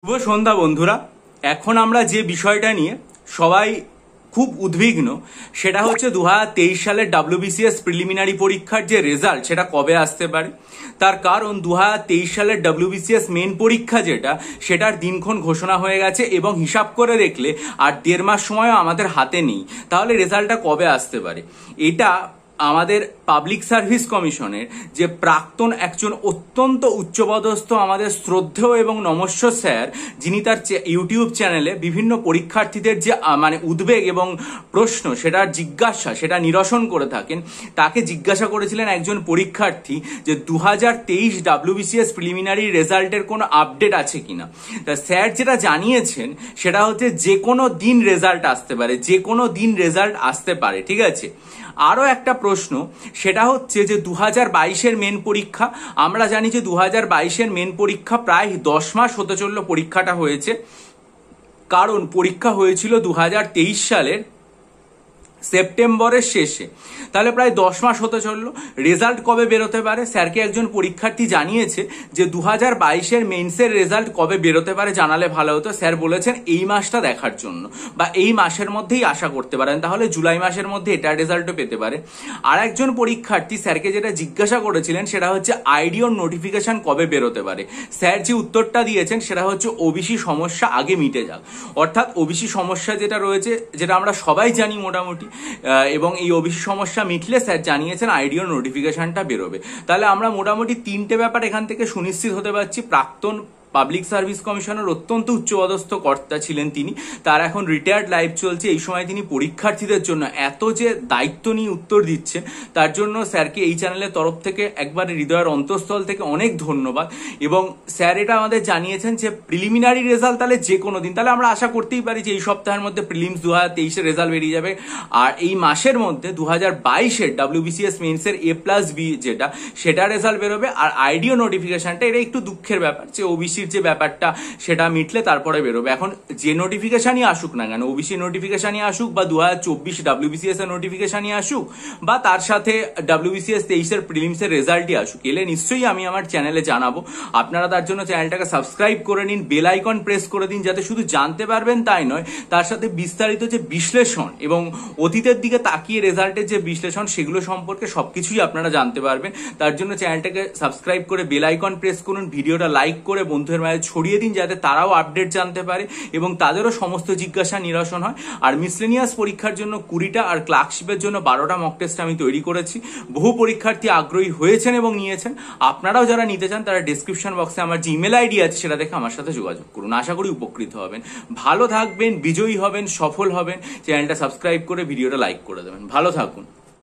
শুভ সন্ধ্যা বন্ধুরা। এখন আমরা যে বিষয়টা নিয়ে সবাই খুব উদ্বিগ্ন সেটা হচ্ছে 2023 সালের WBCS প্রিলিমিনারি পরীক্ষার যে রেজাল্ট সেটা কবে আসতে পারে। তার কারণ 2023 সালের WBCS মেন পরীক্ষা যেটা সেটার দিনক্ষণ ঘোষণা হয়ে গেছে এবং হিসাব করে দেখলে আর 1.5 মাস সময়ও আমাদের হাতে নেই। তাহলে রেজাল্টটা কবে আসতে পারে? এটা আমাদের পাবলিক সার্ভিস কমিশনের যে প্রাক্তন একজন অত্যন্ত উচ্চপদস্থ আমাদের শ্রদ্ধেয় এবং নমস্য স্যার, যিনি তার ইউটিউব চ্যানেলে বিভিন্ন পরীক্ষার্থীদের যে উদ্বেগ এবং প্রশ্ন সেটার জিজ্ঞাসা সেটা নিরসন করে থাকেন, তাকে জিজ্ঞাসা করেছিলেন একজন পরীক্ষার্থী যে 2023 WBCS প্রিলিমিনারি রেজাল্টের কোনো আপডেট আছে কিনা। তা স্যার যেটা জানিয়েছেন সেটা হচ্ছে যে কোনো দিন রেজাল্ট আসতে পারে, যে কোনো দিন রেজাল্ট আসতে পারে, ঠিক আছে। আরো একটা প্রশ্ন সেটা হচ্ছে যে 2022-এর মেন পরীক্ষা, আমরা জানি যে 2022-এর মেন পরীক্ষা প্রায় 10 মাস হতে চললো পরীক্ষাটা হয়েছে, কারণ পরীক্ষা হয়েছিল 2023 সালের সেপ্টেম্বরের শেষে। তাহলে প্রায় 10 মাস হতে চললো। রেজাল্ট কবে বেরোতে পারে? স্যারকে একজন পরীক্ষার্থী জানিয়েছে যে 2022-এর মেন্সের রেজাল্ট কবে বেরোতে পারে জানালে ভালো হতো। স্যার বলেছেন এই মাসটা দেখার জন্য বা এই মাসের মধ্যেই আশা করতে পারেন, তাহলে জুলাই মাসের মধ্যে এটা রেজাল্টও পেতে পারে। আর একজন পরীক্ষার্থী স্যারকে যেটা জিজ্ঞাসা করেছিলেন সেটা হচ্ছে আইডিওর নোটিফিকেশন কবে বেরোতে পারে। স্যার যে উত্তরটা দিয়েছেন সেটা হচ্ছে ওবিসি সমস্যা আগে মিটে যাক। অর্থাৎ ওবিসি সমস্যা যেটা রয়েছে, যেটা আমরা সবাই জানি মোটামুটি, এবং এই ওবিসি সমস্যা মিটলে স্যার জানিয়েছেন আইডিও নোটিফিকেশনটা বেরোবে। তাহলে আমরা মোটামুটি 3টে ব্যাপার এখান থেকে সুনিশ্চিত হতে পারছি। প্রাক্তন পাবলিক সার্ভিস কমিশনের অত্যন্ত উচ্চপদস্থ কর্তা ছিলেন তিনি, তার এখন রিটায়ার্ড লাইফ চলছে। এই সময় তিনি পরীক্ষার্থীদের জন্য এত যে দায়িত্ব নিয়ে উত্তর দিচ্ছেন তার জন্য স্যারকে এই চ্যানেলের তরফ থেকে একবারে হৃদয়ের অন্তঃস্থল থেকে অনেক ধন্যবাদ। এবং স্যার এটা আমাদের জানিয়েছেন যে প্রিলিমিনারি রেজাল্ট তাহলে যে কোনো দিন, তাহলে আমরা আশা করতেই পারি যে এই সপ্তাহের মধ্যে প্রিলিমস 2023-এর রেজাল্ট বেরিয়ে যাবে। আর এই মাসের মধ্যে 2022-এর WBCS মেন্সের A+B যেটা সেটা রেজাল্ট বেরোবে। আর আইডিও নোটিফিকেশনটা এটা একটু দুঃখের ব্যাপার যে ওবিসি যে ব্যাপারটা সেটা মিটলে তারপরে বেরোবে। এখন যে নোটিফিকেশনই আসুক না কেন, ওবিসি নোটিফিকেশনই আসুক বা 2024 WBCS এর নোটিফিকেশনই আসুক বা তার সাথে WBCS 23-এর প্রিলিমসের রেজাল্টই আসুক, এলে নিশ্চয়ই আমি আমার চ্যানেলে জানাবো। আপনারা তার জন্য চ্যানেলটাকে সাবস্ক্রাইব করে নিন, বেল আইকন প্রেস করে দিন, যাতে শুধু জানতে পারবেন তাই নয়, তার সাথে বিস্তারিত যে বিশ্লেষণ এবং অতীতের দিকে তাকিয়ে রেজাল্টের যে বিশ্লেষণ সেগুলো সম্পর্কে সবকিছুই আপনারা জানতে পারবেন। তার জন্য চ্যানেলটাকে সাবস্ক্রাইব করে বেল আইকন প্রেস করুন, ভিডিওটা লাইক করে বন্ধুদের মাঝে ছড়িয়ে দিন যাতে তারাও আপডেট জানতে পারে এবং তাদেরও সমস্ত জিজ্ঞাসা নিরসন হয়। আর মিসলেনিয়াস পরীক্ষার জন্য 20টা আর ক্লার্কশিপের জন্য 12টা মক টেস্ট আমি তৈরি করেছি। বহু পরীক্ষার্থী আগ্রহী হয়েছেন এবং নিয়েছেন। আপনারাও যারা নিতে চান তারা ডেসক্রিপশন বক্সে আমার যে ইমেল আইডি আছে সেটা দেখে আমার সাথে যোগাযোগ করুন। আশা করি উপকৃত হবেন, ভালো থাকবেন, বিজয়ী হবেন, সফল হবেন। চ্যানেলটা সাবস্ক্রাইব করে ভিডিওটা লাইক করে দেবেন। ভালো থাকুন।